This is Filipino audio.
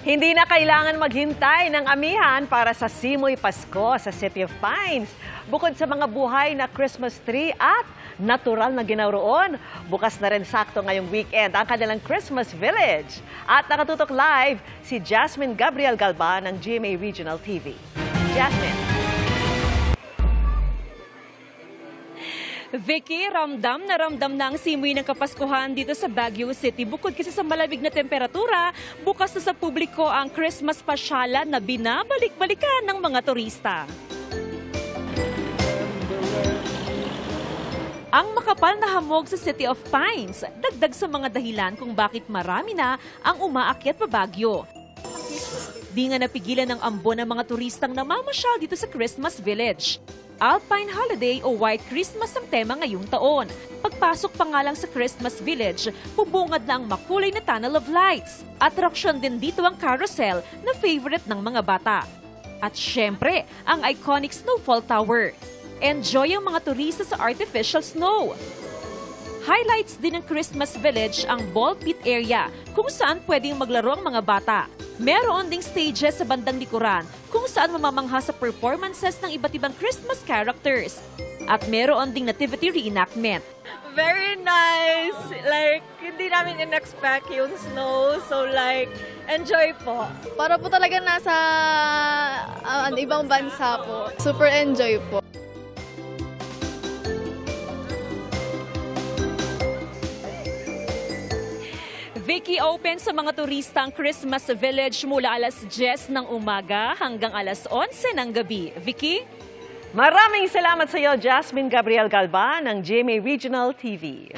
Hindi na kailangan maghintay ng amihan para sa Simoy Pasko sa City of Pines. Bukod sa mga buhay na Christmas tree at natural na ginawroon, bukas na rin sakto ngayong weekend ang kanilang Christmas Village. At nakatutok live si Jasmine Gabriel Galba ng GMA Regional TV. Jasmine. Vicky, ramdam na ang simoy ng Kapaskuhan dito sa Baguio City. Bukod kasi sa malamig na temperatura, bukas na sa publiko ang Christmas pasyalan na binabalik-balikan ng mga turista. Ang makapal na hamog sa City of Pines, dagdag sa mga dahilan kung bakit marami na ang umaakyat pa Baguio. Di nga napigilan ng ambon ng mga turistang namamasyal dito sa Christmas Village. Alpine Holiday o White Christmas ang tema ngayong taon. Pagpasok pa nga lang sa Christmas Village, bubungad na ang makulay na Tunnel of Lights. Atraksyon din dito ang carousel na favorite ng mga bata. At syempre, ang iconic Snowfall Tower. Enjoy ang mga turista sa artificial snow. Highlights din ng Christmas Village ang ball pit area kung saan pwedeng maglaro ang mga bata. Meron ding stages sa bandang likuran kung saan mamamangha sa performances ng iba't ibang Christmas characters. At meron ding nativity reenactment. Very nice! Like, hindi namin in-expect yung snow. So like, enjoy po. Para po talaga nasa ibang bansa po. Super enjoy po. Vicky, open sa mga turista ang Christmas Village mula alas 10 ng umaga hanggang alas 11 ng gabi. Vicky? Maraming salamat sa iyo, Jasmine Gabriel Galba ng GMA Regional TV.